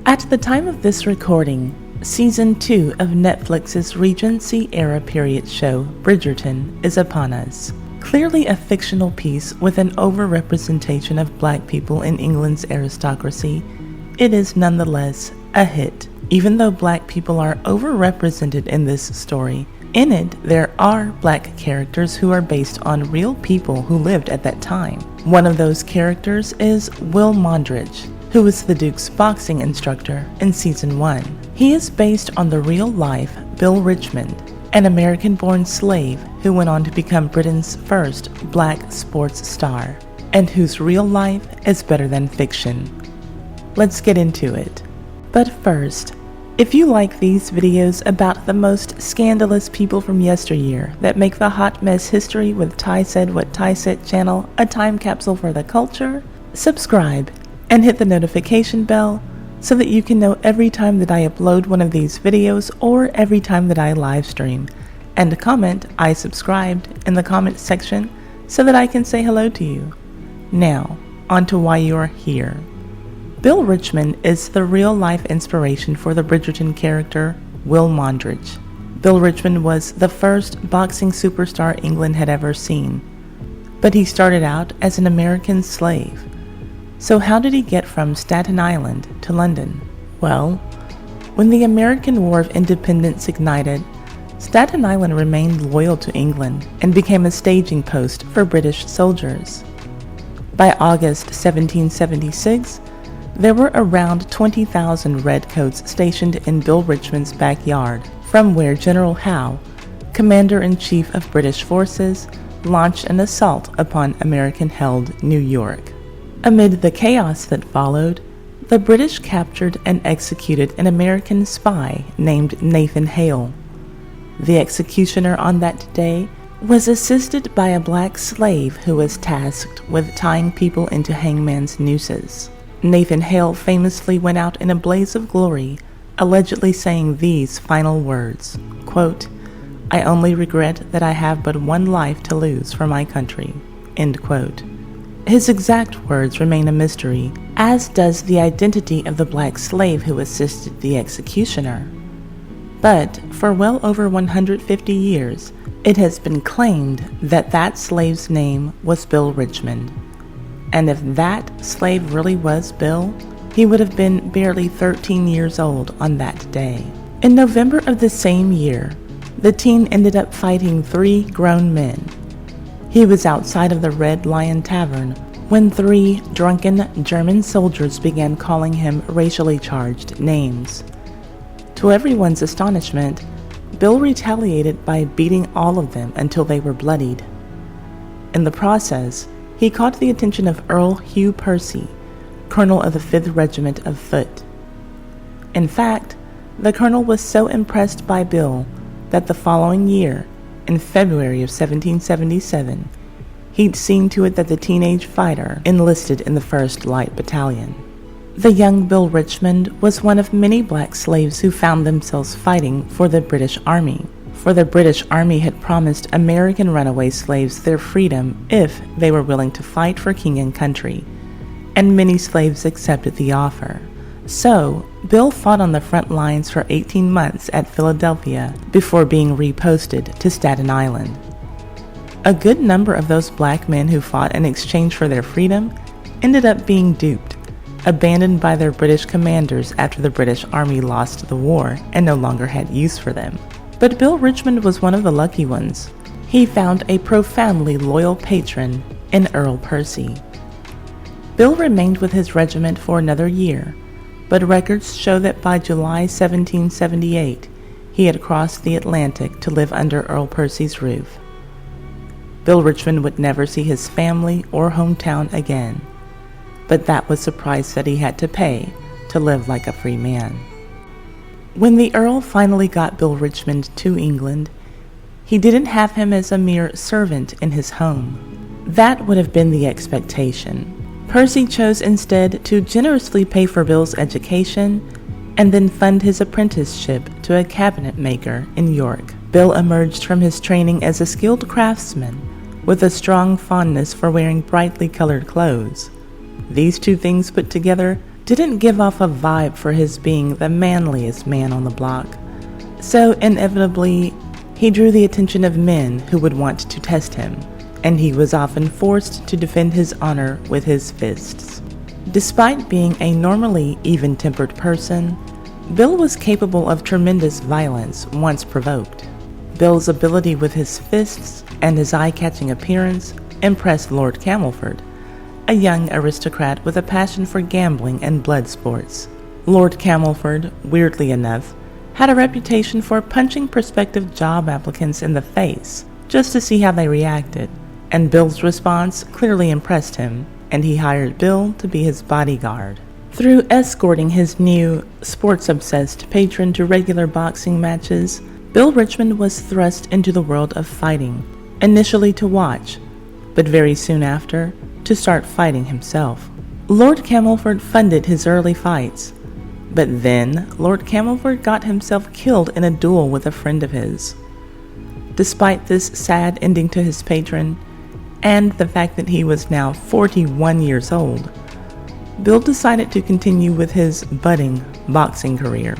At the time of this recording, Season 2 of Netflix's Regency-era period show, Bridgerton, is upon us. Clearly a fictional piece with an overrepresentation of black people in England's aristocracy, it is nonetheless a hit. Even though black people are overrepresented in this story, in it there are black characters who are based on real people who lived at that time. One of those characters is Will Mondrich, who was the Duke's boxing instructor in Season 1. He is based on the real-life Bill Richmond, an American-born slave who went on to become Britain's first black sports star, and whose real life is better than fiction. Let's get into it. But first, if you like these videos about the most scandalous people from yesteryear that make the Hot Mess History with Ty Said What Ty Said channel a time capsule for the culture, subscribe and hit the notification bell so that you can know every time that I upload one of these videos or every time that I live stream. And comment "I subscribed" in the comment section so that I can say hello to you. Now, on to why you're here. Bill Richmond is the real-life inspiration for the Bridgerton character, Will Mondrich. Bill Richmond was the first boxing superstar England had ever seen, but he started out as an American slave. So how did he get from Staten Island to London? Well, when the American War of Independence ignited, Staten Island remained loyal to England and became a staging post for British soldiers. By August 1776, there were around 20,000 redcoats stationed in Bill Richmond's backyard, from where General Howe, Commander-in-Chief of British forces, launched an assault upon American-held New York. Amid the chaos that followed, the British captured and executed an American spy named Nathan Hale. The executioner on that day was assisted by a black slave who was tasked with tying people into hangman's nooses. Nathan Hale famously went out in a blaze of glory, allegedly saying these final words, quote, "I only regret that I have but one life to lose for my country," end quote. His exact words remain a mystery, as does the identity of the black slave who assisted the executioner. But for well over 150 years, it has been claimed that that slave's name was Bill Richmond. And if that slave really was Bill, he would have been barely 13 years old on that day. In November of the same year, the teen ended up fighting 3 grown men. He was outside of the Red Lion Tavern when 3 drunken German soldiers began calling him racially charged names. To everyone's astonishment, Bill retaliated by beating all of them until they were bloodied. In the process, he caught the attention of Earl Hugh Percy, colonel of the 5th Regiment of Foot. In fact, the colonel was so impressed by Bill that the following year, in February of 1777, he'd seen to it that the teenage fighter enlisted in the 1st Light Battalion. The young Bill Richmond was one of many black slaves who found themselves fighting for the British Army. For the British Army had promised American runaway slaves their freedom if they were willing to fight for king and country, and many slaves accepted the offer. So, Bill fought on the front lines for 18 months at Philadelphia before being reposted to Staten Island. A good number of those black men who fought in exchange for their freedom ended up being duped, abandoned by their British commanders after the British Army lost the war and no longer had use for them. But Bill Richmond was one of the lucky ones. He found a profoundly loyal patron in Earl Percy. Bill remained with his regiment for another year, but records show that by July 1778, he had crossed the Atlantic to live under Earl Percy's roof. Bill Richmond would never see his family or hometown again, but that was the price that he had to pay to live like a free man. When the Earl finally got Bill Richmond to England, he didn't have him as a mere servant in his home. That would have been the expectation. Percy chose instead to generously pay for Bill's education and then fund his apprenticeship to a cabinet maker in York. Bill emerged from his training as a skilled craftsman with a strong fondness for wearing brightly colored clothes. These two things put together didn't give off a vibe for his being the manliest man on the block. So inevitably, he drew the attention of men who would want to test him, and he was often forced to defend his honor with his fists. Despite being a normally even-tempered person, Bill was capable of tremendous violence once provoked. Bill's ability with his fists and his eye-catching appearance impressed Lord Camelford, a young aristocrat with a passion for gambling and blood sports. Lord Camelford, weirdly enough, had a reputation for punching prospective job applicants in the face just to see how they reacted, and Bill's response clearly impressed him, and he hired Bill to be his bodyguard. Through escorting his new, sports-obsessed patron to regular boxing matches, Bill Richmond was thrust into the world of fighting, initially to watch, but very soon after, to start fighting himself. Lord Camelford funded his early fights, but then Lord Camelford got himself killed in a duel with a friend of his. Despite this sad ending to his patron, and the fact that he was now 41 years old, Bill decided to continue with his budding boxing career.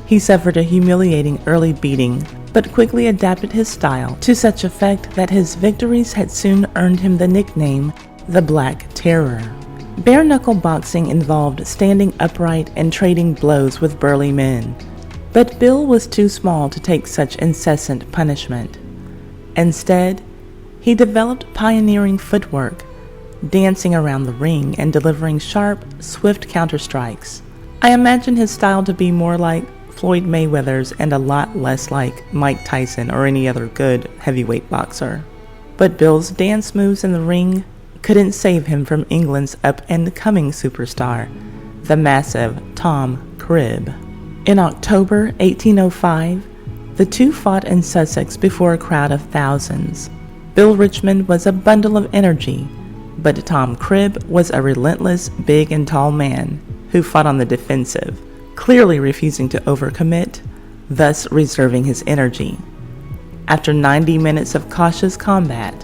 He suffered a humiliating early beating, but quickly adapted his style to such effect that his victories had soon earned him the nickname the Black Terror. Bare-knuckle boxing involved standing upright and trading blows with burly men, but Bill was too small to take such incessant punishment. Instead, he developed pioneering footwork, dancing around the ring and delivering sharp, swift counter-strikes. I imagine his style to be more like Floyd Mayweather's and a lot less like Mike Tyson or any other good heavyweight boxer. But Bill's dance moves in the ring couldn't save him from England's up-and-coming superstar, the massive Tom Cribb. In October 1805, the two fought in Sussex before a crowd of thousands. Bill Richmond was a bundle of energy, but Tom Cribb was a relentless, big and tall man who fought on the defensive, clearly refusing to overcommit, thus reserving his energy. After 90 minutes of cautious combat,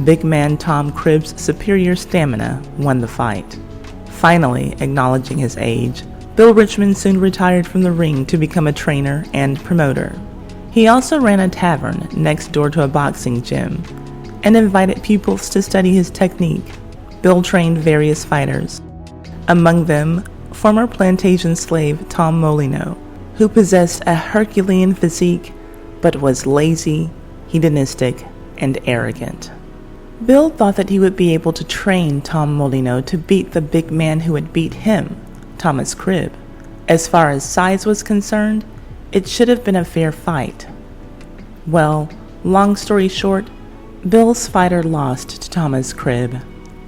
big man Tom Cribb's superior stamina won the fight. Finally, acknowledging his age, Bill Richmond soon retired from the ring to become a trainer and promoter. He also ran a tavern next door to a boxing gym and invited pupils to study his technique. Bill trained various fighters, among them former plantation slave Tom Molyneux, who possessed a Herculean physique but was lazy, hedonistic, and arrogant. Bill thought that he would be able to train Tom Molyneux to beat the big man who had beat him, Thomas Cribb. As far as size was concerned, it should have been a fair fight. Well, long story short, Bill's fighter lost to Thomas Cribb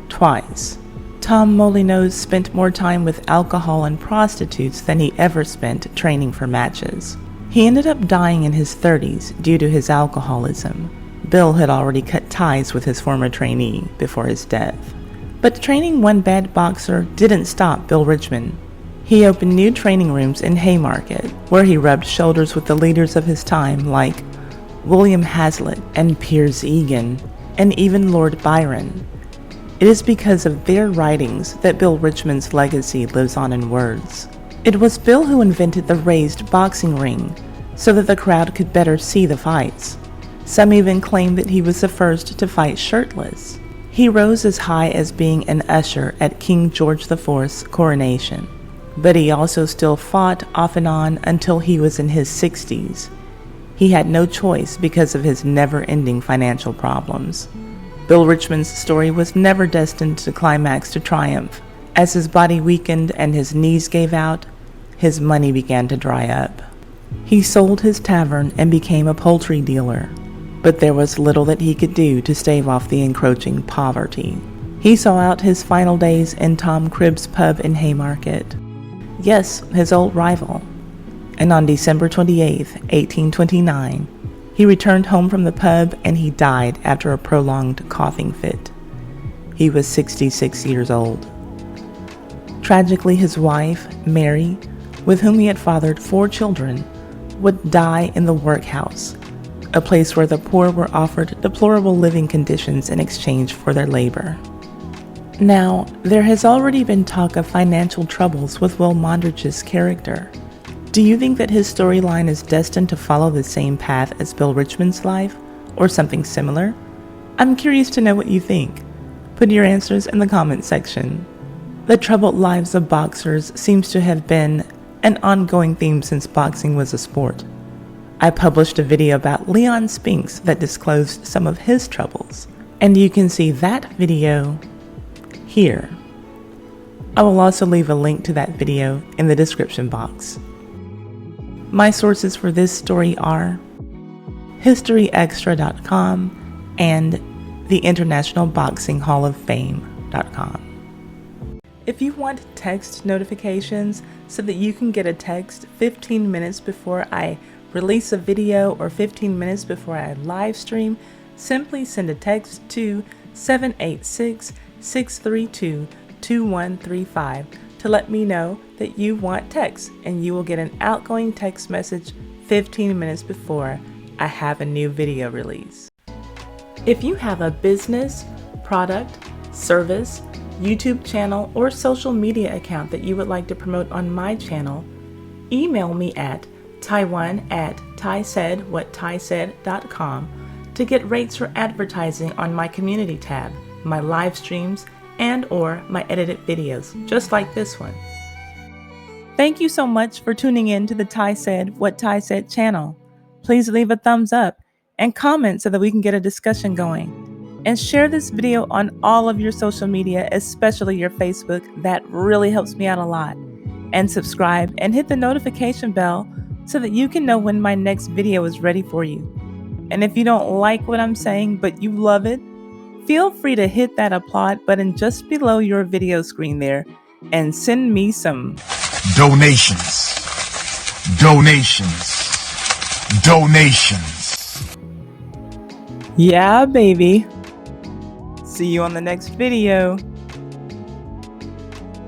twice. Tom Molyneux spent more time with alcohol and prostitutes than he ever spent training for matches. He ended up dying in his 30s due to his alcoholism. Bill had already cut ties with his former trainee before his death. But training one bad boxer didn't stop Bill Richmond. He opened new training rooms in Haymarket, where he rubbed shoulders with the leaders of his time like William Hazlitt and Piers Egan, and even Lord Byron. It is because of their writings that Bill Richmond's legacy lives on in words. It was Bill who invented the raised boxing ring, so that the crowd could better see the fights. Some even claim that he was the first to fight shirtless. He rose as high as being an usher at King George IV's coronation, but he also still fought off and on until he was in his 60s. He had no choice because of his never-ending financial problems. Bill Richmond's story was never destined to climax to triumph. As his body weakened and his knees gave out, his money began to dry up. He sold his tavern and became a poultry dealer, but there was little that he could do to stave off the encroaching poverty. He saw out his final days in Tom Cribb's pub in Haymarket. Yes, his old rival. And on December 28, 1829, he returned home from the pub and he died after a prolonged coughing fit. He was 66 years old. Tragically, his wife, Mary, with whom he had fathered 4 children, would die in the workhouse, a place where the poor were offered deplorable living conditions in exchange for their labor. Now, there has already been talk of financial troubles with Will Mondrich's character. Do you think that his storyline is destined to follow the same path as Bill Richmond's life, or something similar? I'm curious to know what you think. Put your answers in the comment section. The troubled lives of boxers seems to have been an ongoing theme since boxing was a sport. I published a video about Leon Spinks that disclosed some of his troubles, and you can see that video here. I will also leave a link to that video in the description box. My sources for this story are historyextra.com and the International Boxing Hall of Fame.com. If you want text notifications so that you can get a text 15 minutes before I release a video or 15 minutes before I live stream, simply send a text to 786-632-2135 to let me know that you want text, and you will get an outgoing text message 15 minutes before I have a new video release. If you have a business, product, service, YouTube channel, or social media account that you would like to promote on my channel, email me at Tiwan@TiSaidWhatTiSaid.com to get rates for advertising on my community tab, my live streams, and or my edited videos, just like this one. Thank you so much for tuning in to the Ti Said What Ti Said channel. Please leave a thumbs up and comment so that we can get a discussion going. And share this video on all of your social media, especially your Facebook. That really helps me out a lot. And subscribe and hit the notification bell so that you can know when my next video is ready for you. And if you don't like what I'm saying, but you love it, feel free to hit that applaud button just below your video screen there and send me some donations. Yeah, baby. See you on the next video.